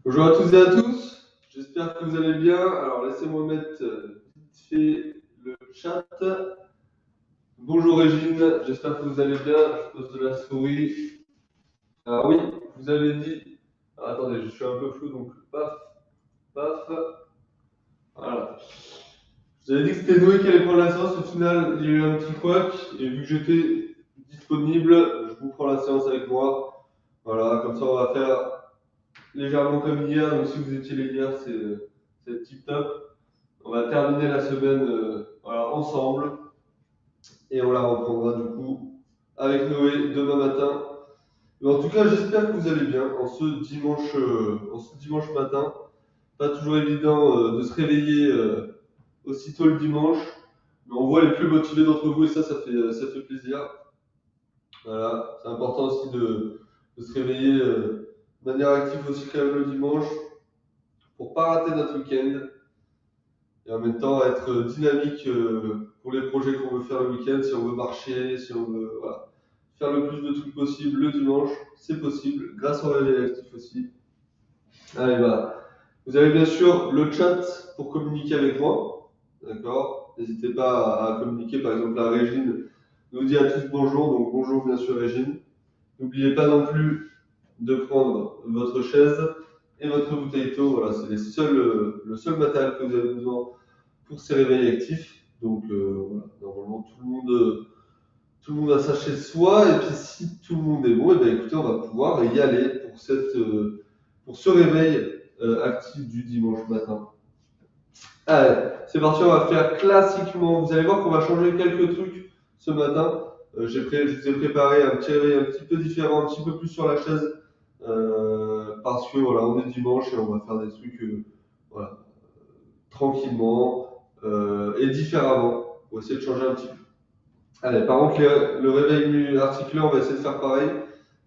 Bonjour à tous et à tous, j'espère que vous allez bien. Alors laissez-moi mettre vite fait le chat. Bonjour Régine, j'espère que vous allez bien. Je pose de la souris. Ah oui, vous avez dit. Ah, attendez, je suis un peu flou donc paf, paf. Voilà. Je vous avais dit que c'était Noé qui allait prendre la séance. Au final, il y a eu un petit couac et vu que j'étais disponible, je vous prends la séance avec moi. Voilà, comme ça on va faire légèrement comme hier. Donc si vous étiez les hier, c'est tip top. On va terminer la semaine voilà, ensemble et on la reprendra du coup avec Noé demain matin. Mais en tout cas, j'espère que vous allez bien en ce dimanche matin. Pas toujours évident de se réveiller aussitôt le dimanche, mais on voit les plus motivés d'entre vous et ça fait plaisir. Voilà, c'est important aussi de se réveiller de manière active aussi quand même le dimanche pour pas rater notre week-end. Et en même temps être dynamique pour les projets qu'on veut faire le week-end, si on veut marcher, si on veut voilà, faire le plus de trucs possible le dimanche, c'est possible, grâce au réveil actif aussi. Allez, voilà. Vous avez bien sûr le chat pour communiquer avec moi, d'accord? N'hésitez pas à communiquer, par exemple la Régine nous dit à tous bonjour, donc bonjour bien sûr Régine. N'oubliez pas non plus de prendre votre chaise et votre bouteille d'eau, voilà, c'est le seul matériel que vous avez besoin pour ces réveils actifs. Donc voilà, normalement tout le monde a ça chez soi. Et puis si tout le monde est bon, et bien écoutez, on va pouvoir y aller pour ce réveil actif du dimanche matin. Allez, c'est parti, on va faire classiquement. Vous allez voir qu'on va changer quelques trucs ce matin. Je vous ai préparé un petit réveil un petit peu différent, un petit peu plus sur la chaise. Parce que voilà, on est dimanche et on va faire des trucs voilà, tranquillement et différemment. On va essayer de changer un petit peu. Allez, par contre, le réveil articulé, on va essayer de faire pareil,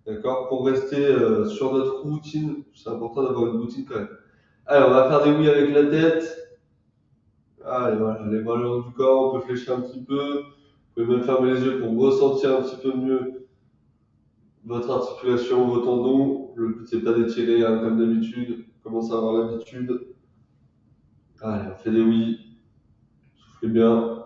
d'accord, pour rester sur notre routine. C'est important d'avoir une routine quand même. Allez, on va faire des oui avec la tête. Allez, voilà, les bras le long du corps, on peut fléchir un petit peu. Vous pouvez même fermer les yeux pour ressentir un petit peu mieux votre articulation, vos tendons. Le but, c'est pas d'étirer hein, comme d'habitude. Commencez à avoir l'habitude. Allez, on fait des oui. Soufflez bien.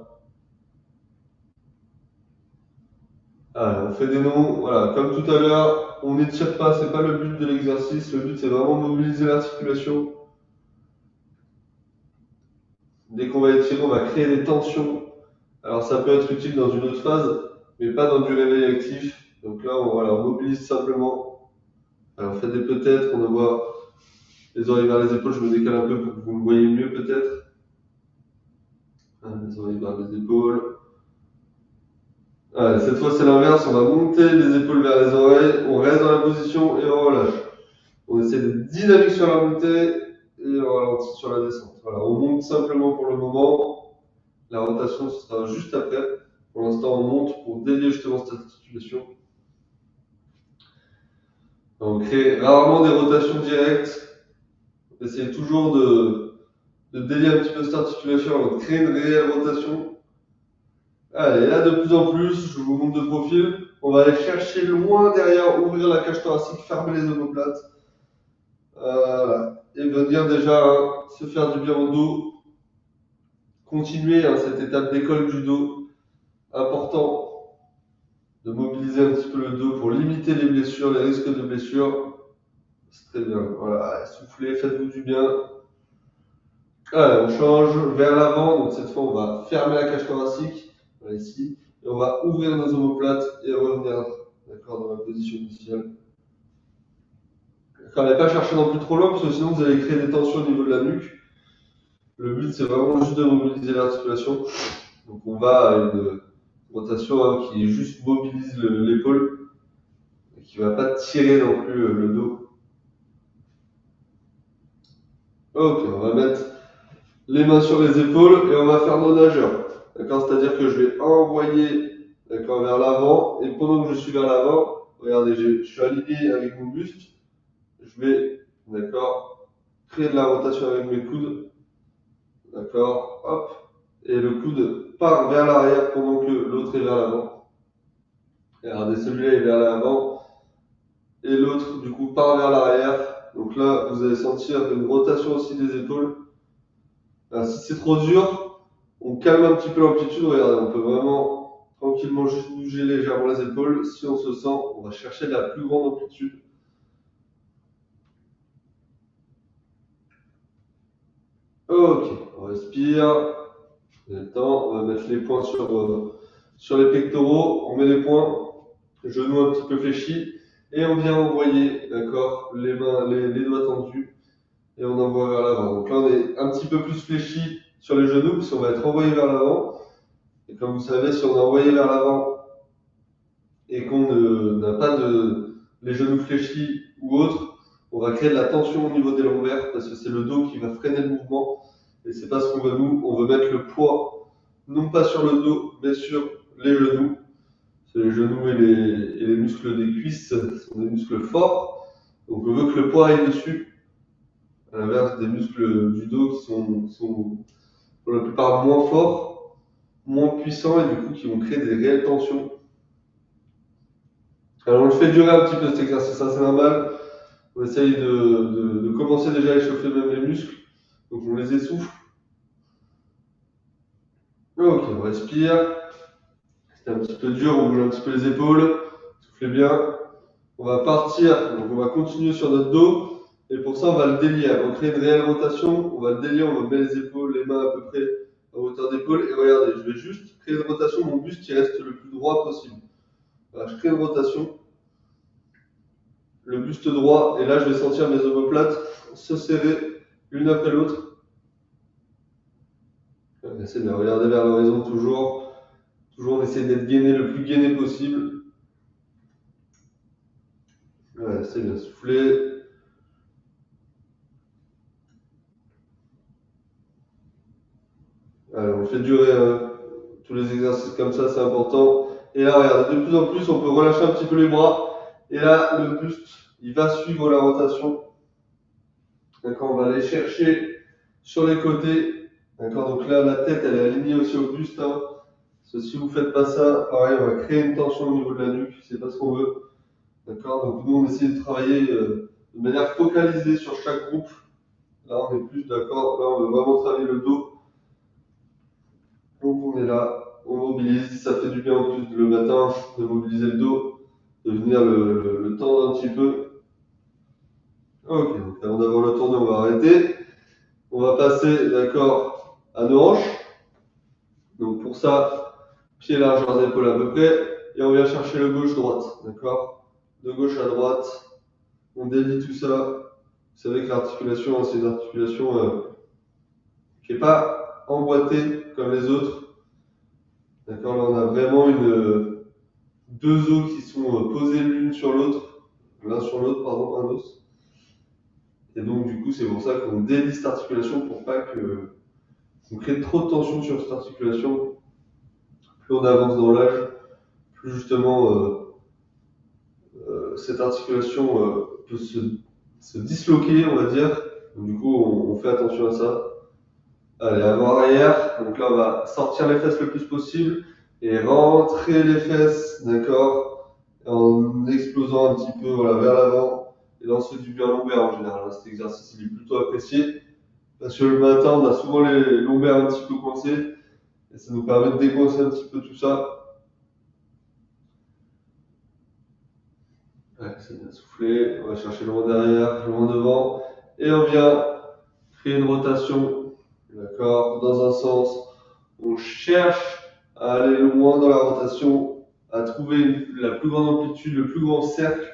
Allez, on fait des noms. Voilà, comme tout à l'heure, on n'étire pas, c'est pas le but de l'exercice. Le but, c'est vraiment mobiliser l'articulation. Dès qu'on va étirer, on va créer des tensions. Alors, ça peut être utile dans une autre phase, mais pas dans du réveil actif. Donc là, on mobilise simplement. Alors, on fait des peut-être, on envoie les oreilles vers les épaules. Je me décale un peu pour que vous me voyez mieux, peut-être. Les oreilles vers les épaules. Allez, cette fois, c'est l'inverse. On va monter les épaules vers les oreilles. On reste dans la position et on relâche. On essaie d'être dynamique sur la montée et on ralentit sur la descente. Voilà, on monte simplement pour le moment. La rotation, ce sera juste après. Pour l'instant, on monte pour délier justement cette articulation. On crée rarement des rotations directes. On essaie toujours de délier un petit peu cette articulation avant de créer une réelle rotation. Allez, là, de plus en plus, je vous montre de profil. On va aller chercher loin derrière, ouvrir la cage thoracique, fermer les omoplates. Voilà. Et venir déjà se faire du bien au dos. Continuer cette étape d'école du dos. Important de mobiliser un petit peu le dos pour limiter les blessures, les risques de blessures. C'est très bien. Voilà, soufflez, faites-vous du bien. Allez, on change vers l'avant. Donc cette fois, on va fermer la cage thoracique. Voilà, ici. Et on va ouvrir nos omoplates et revenir dans la position initiale. N'allez pas chercher non plus trop loin, parce que sinon vous allez créer des tensions au niveau de la nuque. Le but, c'est vraiment juste de mobiliser l'articulation. Donc on va à une rotation qui juste mobilise l'épaule et qui ne va pas tirer non plus le dos. Ok, on va mettre les mains sur les épaules et on va faire nos nageurs. D'accord, c'est-à-dire que je vais envoyer vers l'avant et pendant que je suis vers l'avant, regardez, je suis aligné avec mon buste. Je vais créer de la rotation avec mes coudes. D'accord, hop, et le coude part vers l'arrière pendant que l'autre est vers l'avant. Regardez, celui-là est vers l'avant et l'autre du coup part vers l'arrière. Donc là, vous allez sentir une rotation aussi des épaules. Alors, si c'est trop dur, on calme un petit peu l'amplitude. Regardez, on peut vraiment tranquillement juste bouger légèrement les épaules. Si on se sent, on va chercher de la plus grande amplitude. Ok, on respire. On a le temps, on va mettre les poings sur les pectoraux. On met les poings, genoux un petit peu fléchis. Et on vient envoyer, d'accord, les mains, les doigts tendus. Et on envoie vers l'avant. Donc là, on est un petit peu plus fléchi sur les genoux, parce qu'on va être envoyé vers l'avant. Et comme vous savez, si on est envoyé vers l'avant et qu'on n'a pas les genoux fléchis ou autre, on va créer de la tension au niveau des lombaires, parce que c'est le dos qui va freiner le mouvement. Et c'est pas ce qu'on veut nous. On veut mettre le poids, non pas sur le dos, mais sur les genoux. C'est les genoux et les muscles des cuisses sont des muscles forts. Donc on veut que le poids aille dessus. À l'inverse des muscles du dos qui sont pour la plupart moins forts, moins puissants et du coup qui vont créer des réelles tensions. Alors on le fait durer un petit peu cet exercice, ça c'est normal. On essaye de commencer déjà à échauffer même les muscles. Donc on les essouffle. Ok, on respire. C'était un petit peu dur, on bouge un petit peu les épaules. Soufflez bien. On va partir, donc on va continuer sur notre dos. Et pour ça, on va le délier. On va créer une réelle rotation. On va le délier, on va mettre les épaules, les mains à peu près à hauteur d'épaule. Et regardez, je vais juste créer une rotation. Mon buste qui reste le plus droit possible. Voilà, je crée une rotation. Le buste droit. Et là, je vais sentir mes omoplates se serrer l'une après l'autre. C'est bien, regardez vers l'horizon toujours. Toujours, on essaie d'être gainé le plus gainé possible. Ouais, c'est bien, souffler. Allez, on fait durer tous les exercices comme ça, c'est important. Et là, regardez, de plus en plus, on peut relâcher un petit peu les bras. Et là, le buste, il va suivre la rotation. D'accord, on va aller chercher sur les côtés. D'accord, donc là, la tête, elle est alignée aussi au buste. Hein. Parce que si vous ne faites pas ça, pareil, on va créer une tension au niveau de la nuque. C'est pas ce qu'on veut. D'accord, donc nous, on essaie de travailler de manière focalisée sur chaque groupe. Là, on est plus d'accord. Là, on veut vraiment travailler le dos. Donc on est là, on mobilise, ça fait du bien en plus le matin de mobiliser le dos, de venir le tendre un petit peu. Ok, donc avant d'avoir le tourné, on va arrêter. On va passer, d'accord, à nos hanches. Donc pour ça, pied largeur d'épaule à peu près, et on vient chercher le gauche-droite, d'accord. De gauche à droite, on délie tout ça. Vous savez que l'articulation, c'est une articulation qui n'est pas emboîtée comme les autres. D'accord, là on a vraiment deux os qui sont posés l'un sur l'autre, pardon, un os. Et donc du coup c'est pour ça qu'on délie cette articulation pour pas qu'on crée trop de tension sur cette articulation. Plus on avance dans l'âge, plus justement cette articulation peut se disloquer, on va dire. Donc, du coup on fait attention à ça. Allez, avant-arrière, donc là on va sortir les fesses le plus possible et rentrer les fesses, d'accord, en explosant un petit peu voilà, vers l'avant. Et là on se fait du bien lombaire en général, cet exercice il est plutôt apprécié parce que le matin on a souvent les lombaires un petit peu coincés et ça nous permet de décoincer un petit peu tout ça. Ouais, c'est bien soufflé, on va chercher loin derrière, loin devant et on vient créer une rotation, d'accord, dans un sens. On cherche à aller loin dans la rotation, à trouver la plus grande amplitude, le plus grand cercle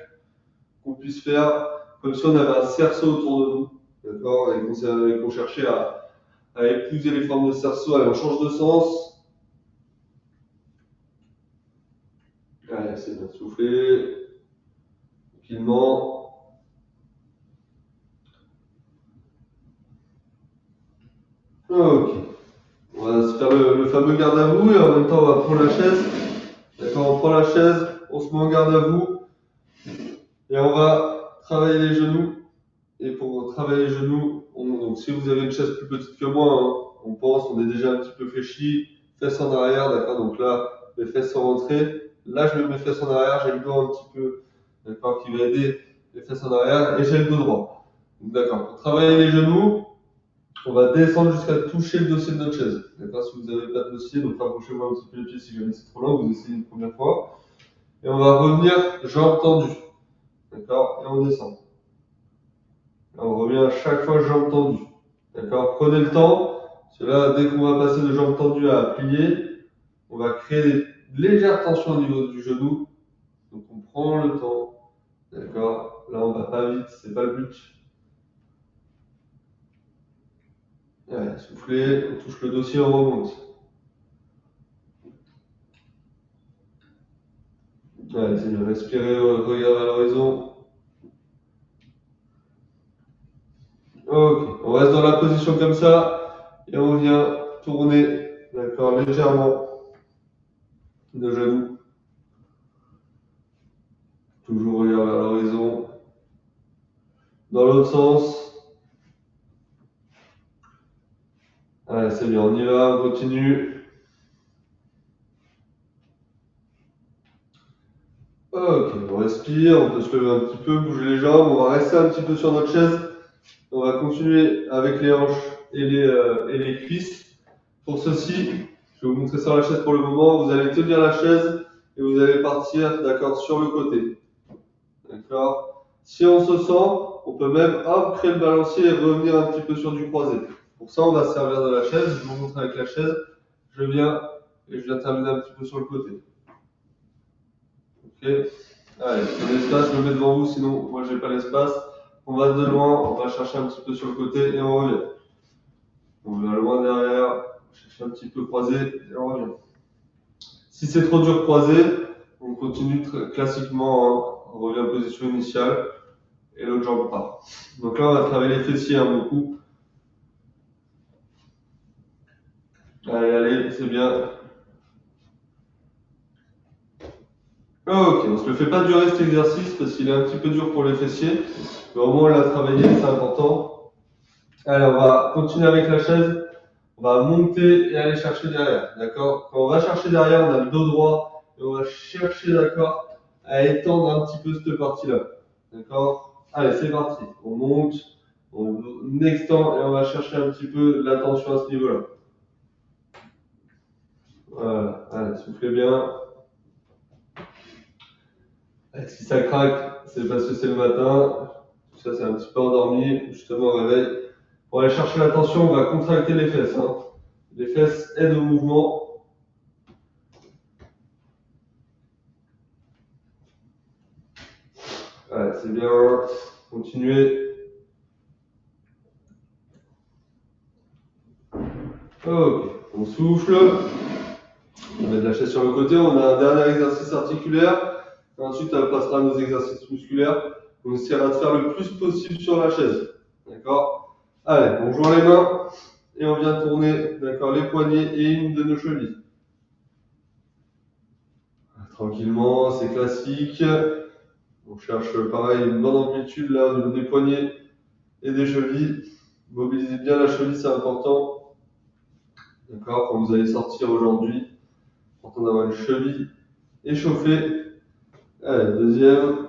qu'on puisse faire, comme si on avait un cerceau autour de nous, d'accord, et qu'on cherchait à épouser les formes de cerceau. Allez, on change de sens. Allez, c'est bien souffler, tranquillement. Ok. On va se faire le fameux garde à vous et en même temps on va prendre la chaise. D'accord, on prend la chaise, on se met en garde à vous et on va travailler les genoux. Et pour travailler les genoux, donc si vous avez une chaise plus petite que moi, hein, on pense, on est déjà un petit peu fléchi, fesses en arrière, d'accord, donc là, les fesses sont rentrées. Là, je mets mes fesses en arrière, j'ai le dos un petit peu, d'accord, qui va aider les fesses en arrière, et j'ai le dos droit. D'accord. Pour travailler les genoux, on va descendre jusqu'à toucher le dossier de notre chaise. D'accord. Si vous n'avez pas de dossier, donc rapprochez-moi un petit peu les pieds si jamais c'est trop long, vous essayez une première fois. Et on va revenir jambes tendues. D'accord. Et on descend. Et on revient à chaque fois jambes tendues. D'accord. Prenez le temps. Parce que là, dès qu'on va passer de jambes tendues à plier, on va créer des légères tensions au niveau du genou. Donc on prend le temps. D'accord. Là, on va pas vite, c'est pas le but. Ouais, soufflez, on touche le dossier, on remonte. Ouais, c'est bien. Respirez, regardez à l'horizon. Ok, on reste dans la position comme ça et on vient tourner, d'accord, légèrement le genou. Toujours regarder à l'horizon. Dans l'autre sens. Allez, c'est bien, on y va, on continue. Ok, on respire, on peut se lever un petit peu, bouger les jambes, on va rester un petit peu sur notre chaise. On va continuer avec les hanches et les cuisses. Pour ceci, je vais vous montrer ça à la chaise pour le moment. Vous allez tenir la chaise et vous allez partir, d'accord, sur le côté. D'accord. Si on se sent, on peut même hop, créer le balancier et revenir un petit peu sur du croisé. Pour ça, on va se servir de la chaise. Je vous montre avec la chaise. Je viens et je viens terminer un petit peu sur le côté. Ok. Allez, si l'espace, je me mets devant vous, sinon moi j'ai pas l'espace. On va de loin, on va chercher un petit peu sur le côté et on revient. On va loin derrière, chercher un petit peu croisé et on revient. Si c'est trop dur croisé, on continue classiquement, hein. On revient en position initiale et l'autre jambe part. Donc là, on va travailler les fessiers beaucoup. Allez, allez, c'est bien. Ok, on ne se le fait pas durer cet exercice parce qu'il est un petit peu dur pour les fessiers. Mais au moins, on l'a travaillé, c'est important. Allez, on va continuer avec la chaise. On va monter et aller chercher derrière. D'accord. Quand on va chercher derrière, on a le dos droit et on va chercher, d'accord, à étendre un petit peu cette partie-là. D'accord. Allez, c'est parti. On monte, on extend et on va chercher un petit peu la tension à ce niveau-là. Voilà. Allez, soufflez bien. Si ça craque, c'est parce que c'est le matin. Tout ça, c'est un petit peu endormi, justement au réveil. Pour aller chercher la tension, on va contracter les fesses. Hein. Les fesses aident au mouvement. Ouais, c'est bien. Continuez. Ok, on souffle. On met de la chaise sur le côté. On a un dernier exercice articulaire. Ensuite, on passera à nos exercices musculaires. On essaiera de faire le plus possible sur la chaise. D'accord. Allez, on joint les mains et on vient tourner, d'accord, les poignets et une de nos chevilles. Tranquillement, c'est classique. On cherche pareil une bonne amplitude là au niveau des poignets et des chevilles. Mobilisez bien la cheville, c'est important. D'accord, quand vous allez sortir aujourd'hui, important d'avoir une cheville échauffée. Allez, deuxième.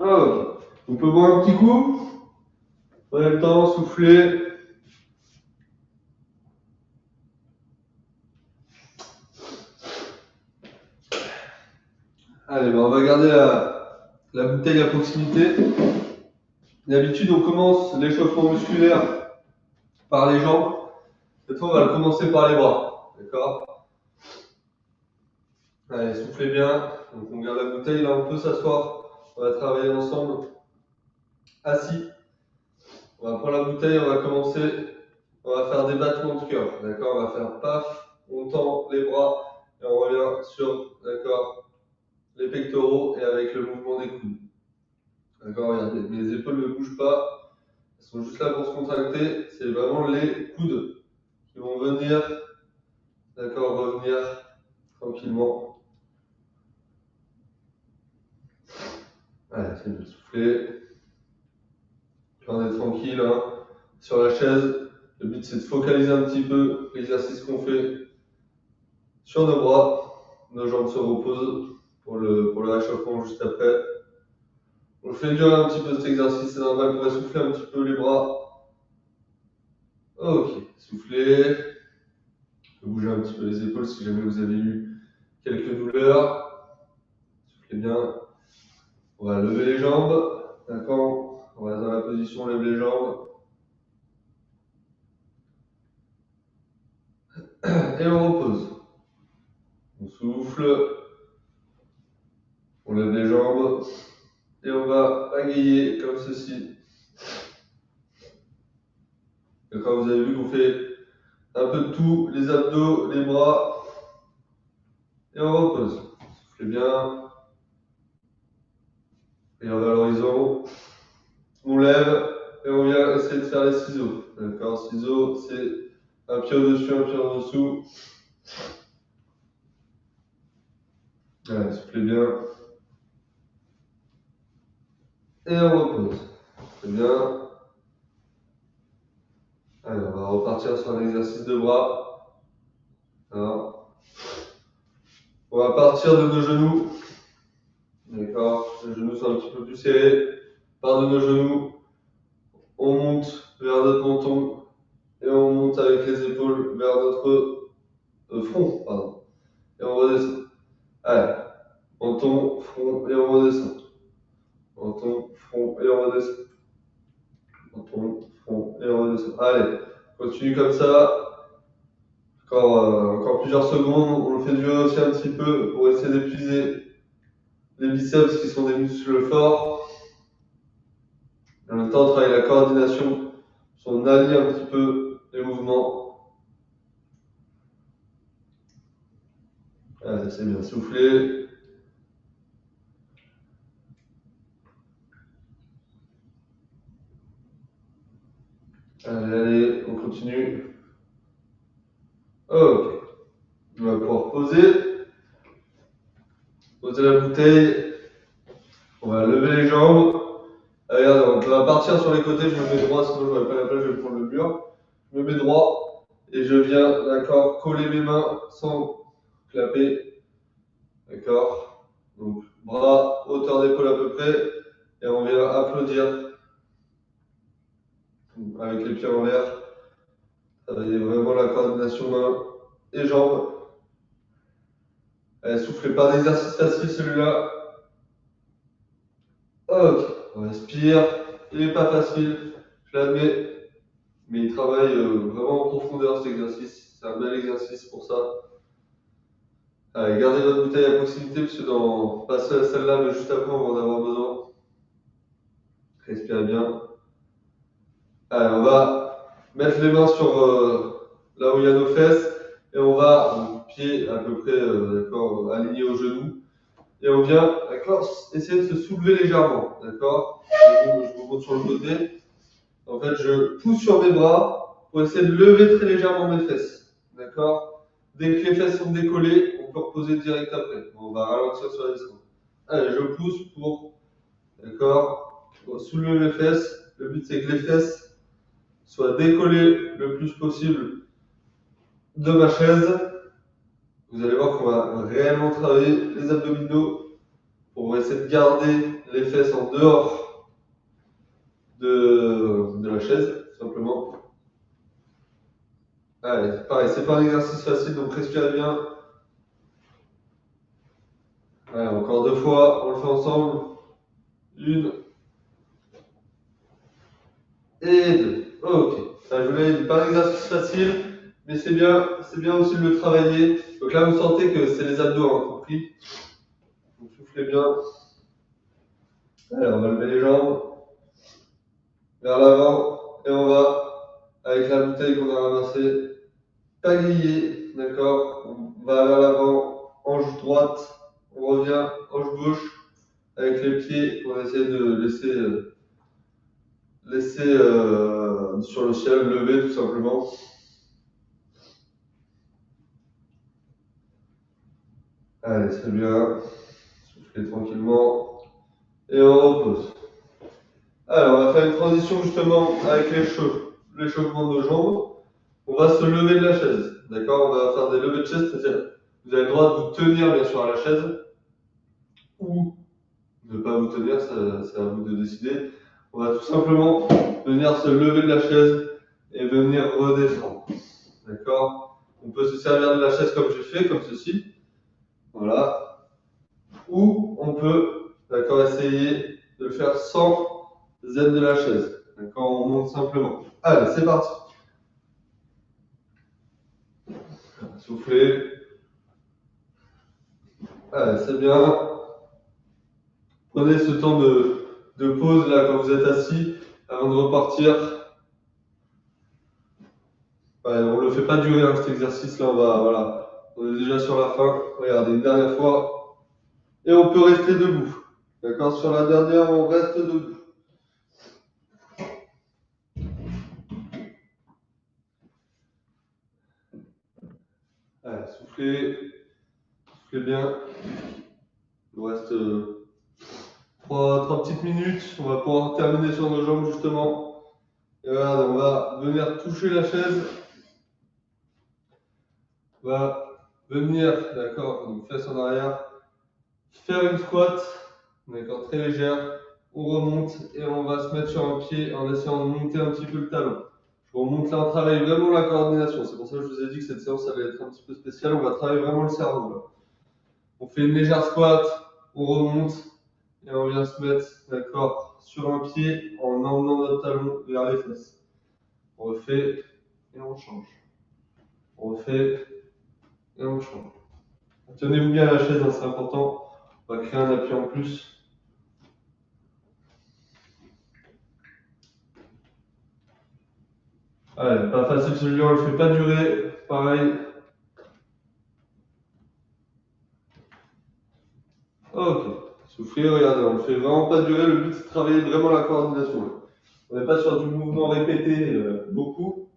Ah, ok. On peut boire un petit coup. Prenez le temps, soufflez. Allez, ben on va garder la bouteille à proximité. D'habitude, on commence l'échauffement musculaire par les jambes. Cette fois, on va le commencer par les bras. D'accord. Allez, soufflez bien. Donc, on garde la bouteille. Là, on peut s'asseoir. On va travailler ensemble. Assis. On va prendre la bouteille. On va commencer. On va faire des battements de cœur. D'accord. On va faire paf. On tend les bras. Et on revient sur, d'accord, les pectoraux et avec le mouvement des coudes. D'accord. Regardez, mes épaules ne bougent pas. Elles sont juste là pour se contracter. C'est vraiment les coudes qui vont venir. D'accord. Revenir tranquillement. Allez, c'est de souffler. Puis on est tranquille hein, sur la chaise Le but c'est de focaliser un petit peu l'exercice qu'on fait sur nos bras. Nos jambes se reposent pour le réchauffement juste après. On fait durer un petit peu cet exercice, c'est normal pour essouffler un petit peu les bras. Ok, soufflez. On peut bouger un petit peu les épaules si jamais vous avez eu quelques douleurs. Soufflez bien. On va lever les jambes. D'accord. On reste dans la position, on lève les jambes. Et on repose. On souffle. On lève les jambes. Et on va bagayer comme ceci. D'accord, vous avez vu qu'on fait un peu de tout, les abdos, les bras. Et on repose. Soufflez bien. Regardez à l'horizon. On lève et on vient essayer de faire les ciseaux. D'accord, ciseaux, c'est un pied au-dessus, un pied en dessous. Voilà, soufflez bien. Et on repose. Très bien. Allez, on va repartir sur un exercice de bras. Alors, on va partir de nos genoux. D'accord, les genoux sont un petit peu plus serrés. Part de nos genoux, on monte vers notre menton et on monte avec les épaules vers notre front. Pardon. Et on redescend. Allez, menton, front et on redescend. Menton, front et on redescend. Menton, front et on redescend. Allez, continue comme ça. Encore plusieurs secondes. On le fait durer aussi un petit peu pour essayer d'épuiser les biceps qui sont des muscles forts. En même temps, on travaille la coordination. On allie un petit peu les mouvements. Allez, c'est bien soufflé. Allez, on continue. Ok. On va pouvoir poser la bouteille. On va lever les jambes. Regardez, on va partir sur les côtés. Je me mets droit, sinon je n'aurai pas la place, je vais prendre le mur. Je me mets droit et je viens, d'accord, coller mes mains sans clapper. D'accord. Donc, bras, hauteur d'épaule à peu près. Et on vient applaudir avec les pieds en l'air. Travaillez vraiment la coordination mains et jambes. Allez, soufflez pas d'exercice facile celui-là. Ok, on respire. Il n'est pas facile, je l'admets. Mais il travaille vraiment en profondeur cet exercice. C'est un bel exercice pour ça. Allez, gardez votre bouteille à proximité parce que pas celle-là, mais juste après, on va en avoir besoin. Respirez bien. Allez, on va mettre les mains sur là où il y a nos fesses et on va, donc, pieds à peu près d'accord, alignés aux genoux. Et on vient, d'accord, essayer de se soulever légèrement, d'accord. Je vous montre sur le côté. En fait, je pousse sur mes bras pour essayer de lever très légèrement mes fesses, d'accord. Dès que les fesses sont décollées, on peut reposer direct après. On va ralentir sur la descente. Allez, je pousse pour, d'accord, pour soulever mes fesses. Le but, c'est que les fesses soient décollées le plus possible de ma chaise. Vous allez voir qu'on va réellement travailler les abdominaux pour essayer de garder les fesses en dehors de la chaise, tout simplement. Allez, pareil, c'est pas un exercice facile, donc respirez bien. Allez, encore 2 fois, on le fait ensemble. 1 et 2. Ok. Ça, je vous l'avais dit, pas un exercice facile, mais c'est bien aussi de le travailler. Donc là, vous sentez que c'est les abdos, hein, compris. Donc soufflez bien. Allez, on va lever les jambes vers l'avant et on va, avec la bouteille qu'on a ramassée, pagayer, d'accord. On va vers l'avant, hanche droite, on revient, hanche gauche, avec les pieds, on essaie de laisser sur le ciel, lever tout simplement. Allez, c'est bien. Soufflez tranquillement. Et on repose. Alors, on va faire une transition justement avec l'échauffement de nos jambes. on va se lever de la chaise. D'accord? On va faire des levées de chaise, c'est-à-dire vous avez le droit de vous tenir bien sûr à la chaise ou ne pas vous tenir, c'est à vous de décider. On va tout simplement venir se lever de la chaise et venir redescendre. D'accord? On peut se servir de la chaise comme j'ai fait, comme ceci. Voilà. Ou on peut, d'accord, essayer de le faire sans aide de la chaise. D'accord? On monte simplement. Allez, c'est parti. Soufflez. Allez, c'est bien. Prenez ce temps de pause là quand vous êtes assis avant de repartir. Ouais, on ne le fait pas durer hein, cet exercice là, voilà. On est déjà sur la fin. Regardez, une dernière fois. Et on peut rester debout. D'accord? Sur la dernière, on reste debout. Allez, soufflez. Soufflez bien. Il nous reste 3 petites minutes. On va pouvoir terminer sur nos jambes justement. Et regarde, on va venir toucher la chaise. On va venir, d'accord, donc fesses en arrière, faire une squat, d'accord, très légère. On remonte et on va se mettre sur un pied en essayant de monter un petit peu le talon. On monte là, on travaille vraiment la coordination. C'est pour ça que je vous ai dit que cette séance allait être un petit peu spéciale. On va travailler vraiment le cerveau là. On fait une légère squat, on remonte et on vient se mettre, d'accord, sur un pied en emmenant notre talon vers les fesses. On refait et on change. On refait et on change. Tenez-vous bien à la chaise, hein, c'est important. On va créer un appui en plus. Allez, pas facile celui-là, on le fait pas durer. Pareil. Ok. Soufflez, regardez, on le fait vraiment pas durer. Le but c'est de travailler vraiment la coordination. On n'est pas sur du mouvement répété beaucoup.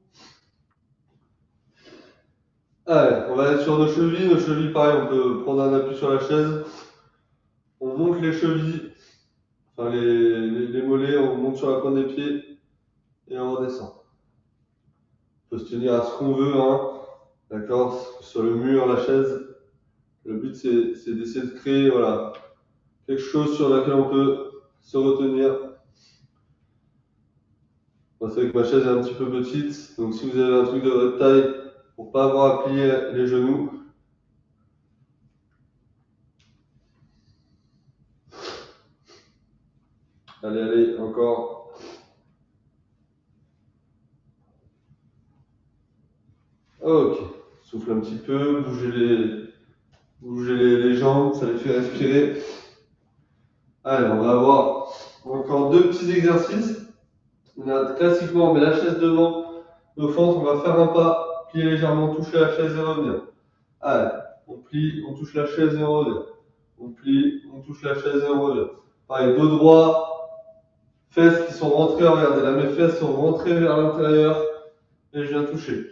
Allez, on va être sur nos chevilles. Nos chevilles, pareil, on peut prendre un appui sur la chaise. On monte les chevilles, enfin les mollets, on monte sur la pointe des pieds et on redescend. On peut se tenir à ce qu'on veut, hein. D'accord, sur le mur, la chaise. Le but c'est d'essayer de créer voilà, quelque chose sur laquelle on peut se retenir. Moi, c'est vrai que ma chaise est un petit peu petite, donc si vous avez un truc de votre taille, pour pas avoir à plier les genoux. Allez, allez, encore. Ok, souffle un petit peu, bougez les jambes, ça les fait respirer. Allez, on va avoir encore 2 petits exercices. On a classiquement, on met la chaise devant nos fentes, on va faire un pas, plier légèrement, toucher la chaise et revenir. Allez, on plie, on touche la chaise et on revient. On plie, on touche la chaise et on revient. Pareil, dos droit, fesses qui sont rentrées, regardez là, mes fesses sont rentrées vers l'intérieur et je viens toucher.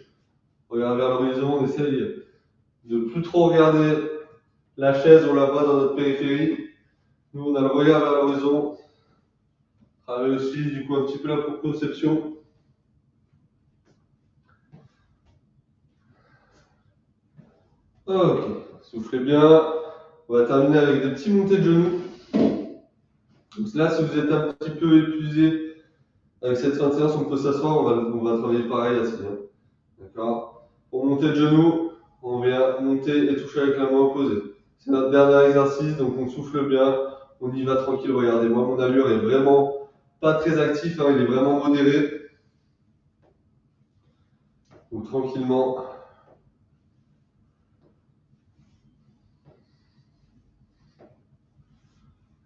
Regarde vers l'horizon, on essaye de ne plus trop regarder la chaise, on la voit dans notre périphérie. Nous, on a le regard vers l'horizon. Travaille aussi, du coup, un petit peu la proprioception. Ok, soufflez bien. On va terminer avec des petits montées de genoux. Donc là, si vous êtes un petit peu épuisé avec cette fin de séance, on peut s'asseoir, on va travailler pareil assez bien. D'accord? Pour monter de genoux, on vient monter et toucher avec la main opposée. C'est notre dernier exercice, donc on souffle bien, on y va tranquille. Regardez, moi mon allure est vraiment pas très actif, hein, il est vraiment modéré. Donc tranquillement.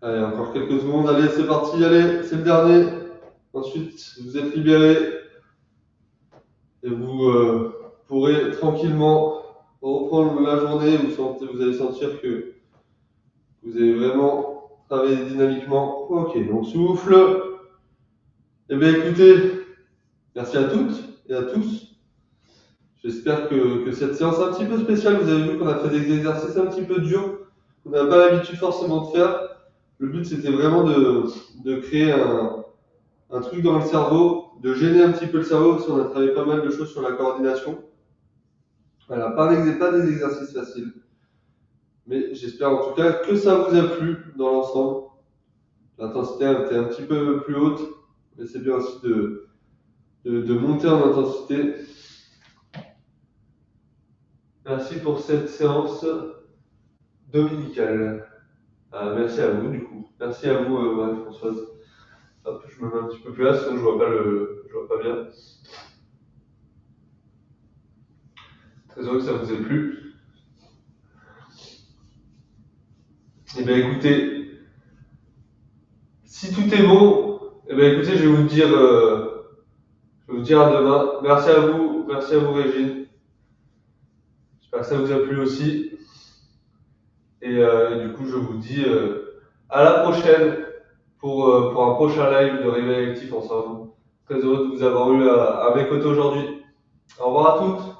Allez, encore quelques secondes, allez, c'est parti, allez, c'est le dernier. Ensuite, vous êtes libéré et vous pourrez tranquillement reprendre la journée. Vous allez sentir que vous avez vraiment travaillé dynamiquement. Ok, donc souffle. Eh bien écoutez, merci à toutes et à tous. J'espère que cette séance un petit peu spéciale, vous avez vu qu'on a fait des exercices un petit peu durs, qu'on n'a pas l'habitude forcément de faire. Le but c'était vraiment de créer un truc dans le cerveau de gêner un petit peu le cerveau parce qu'on a travaillé pas mal de choses sur la coordination. Voilà, pas des exercices faciles. Mais j'espère en tout cas que ça vous a plu dans l'ensemble. L'intensité était un petit peu plus haute, mais c'est bien aussi de monter en intensité. Merci pour cette séance dominicale. Merci à vous du coup. Merci à vous Marie-Françoise. Hop, je me mets un petit peu plus là, sinon je vois pas bien. Très heureux que ça vous ait plu. Eh bien écoutez, si tout est bon, eh bien écoutez, je vais vous dire à demain. Merci à vous Régine. J'espère que ça vous a plu aussi. Et du coup, je vous dis à la prochaine pour un prochain live de Réveil Actif ensemble. Très heureux de vous avoir eu à mes côtés aujourd'hui. Au revoir à toutes.